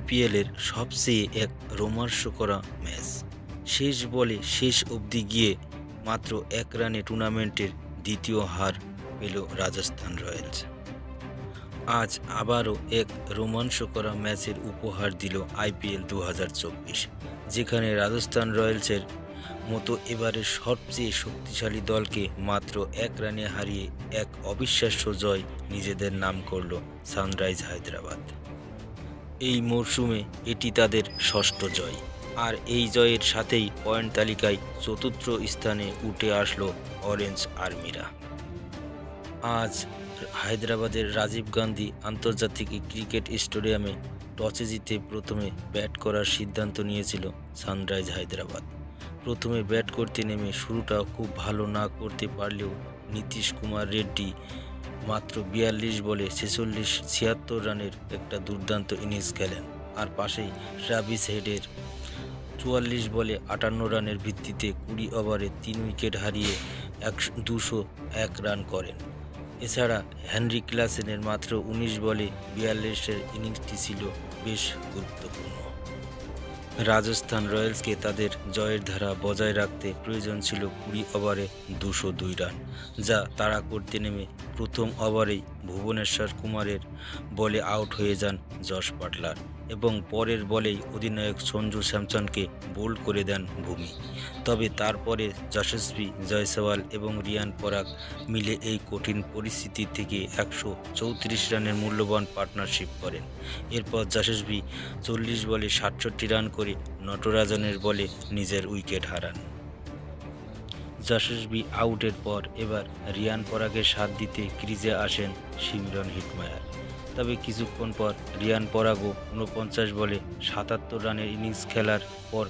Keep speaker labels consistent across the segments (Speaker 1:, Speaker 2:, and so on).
Speaker 1: আইপিএলের সবচেয়ে এক রোমাঞ্চকর ম্যাচ। শেষ বলে শেষ অবধি গিয়ে মাত্র ১ রানে টুর্নামেন্টের দ্বিতীয় হার পেল রাজস্থান রয়্যালস। আজ আবারও এক রোমাঞ্চকর ম্যাচের উপহার দিল আইপিএল ২০২৪, যেখানে রাজস্থান রয়্যালসের মতো এবারের সবচেয়ে শক্তিশালী দলকে মাত্র ১ রানে হারিয়ে এক অবিশ্বাস্য জয় নিজেদের নাম করল সানরাইজ হায়দ্রাবাদ। এই মরশুমে এটি তাদের ষষ্ঠ জয়, আর এই জয়ের সাথেই পয়েন্ট তালিকায় চতুর্থ স্থানে উঠে আসলো অরেঞ্জ আর্মিরা। আজ হায়দ্রাবাদের রাজীব গান্ধী আন্তর্জাতিক ক্রিকেট স্টেডিয়ামে টসে জিতে প্রথমে ব্যাট করার সিদ্ধান্ত নিয়েছিল সানরাইজ হায়দ্রাবাদ। প্রথমে ব্যাট করতে নেমে শুরুটা খুব ভালো না করতে পারলেও নীতিশ কুমার রেড্ডি মাত্র ৪২ বলে 76 রানের একটা দুর্দান্ত ইনিংস খেলেন, আর পাশেই ট্রাভিস হেডের ৪৪ বলে ৫৮ রানের ভিত্তিতে ২০ ওভারে ৩ উইকেট হারিয়ে ২০১ রান করেন। এছাড়া হেনরি ক্লাসেনের মাত্র ১৯ বলে ৪২-এর ইনিংসটি ছিল বেশ গুরুত্বপূর্ণ। রাজস্থান রয়্যালসকে তাদের জয়ের ধারা বজায় রাখতে প্রয়োজন ছিল ২০ ওভারে ২০২ রান, যা তারা করতে নেমে প্রথম ওভারেই ভুবনেশ্বর কুমারের বলে আউট হয়ে যান জস বাটলার, এবং পরের বলেই অধিনায়ক সঞ্জু স্যামসনকে বোল্ড করে দেন ভূমি। তবে তারপরে যশস্বী জয়সওয়াল এবং রিয়ান পরাগ মিলে এই কঠিন পরিস্থিতি থেকে ১৩৪ রানের মূল্যবান পার্টনারশিপ করেন। এরপর যশস্বী ৪০ বলে ৬৭ রান করে নটরাজনের বলে নিজের উইকেট হারান। যশস্বী আউটের পর এবার রিয়ান পরাগের সাথ দিতে ক্রিজে আসেন শিমরন হিটমায়ার। তবে কিছুক্ষণ পর রিয়ান পরাগও ৪৯ বলে ৭৭ রানের ইনিংস খেলার পর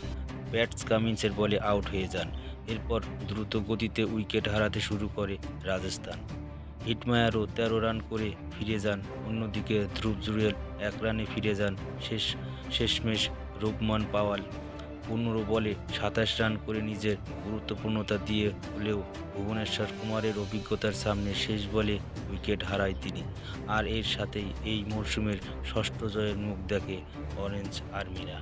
Speaker 1: প্যাটস কামিন্সের বলে আউট হয়ে যান। এরপর দ্রুত গতিতে উইকেট হারাতে শুরু করে রাজস্থান। হিটমায়ারও ১৩ রান করে ফিরে যান। অন্যদিকে ধ্রুব জুরেল ১ রানে ফিরে যান। শেষমেশ রুবমান পাওয়াল ১৫ বলে ২৭ রান করে নিজের গুরুত্বপূর্ণতা দিয়ে হলেও ভুবনেশ্বর কুমারের অভিজ্ঞতার সামনে শেষ বলে উইকেট হারায় তিনি। আর এর সাথেই এই মরশুমের ষষ্ঠ জয়ের মুখ দেখে অরেঞ্জ আর্মিরা।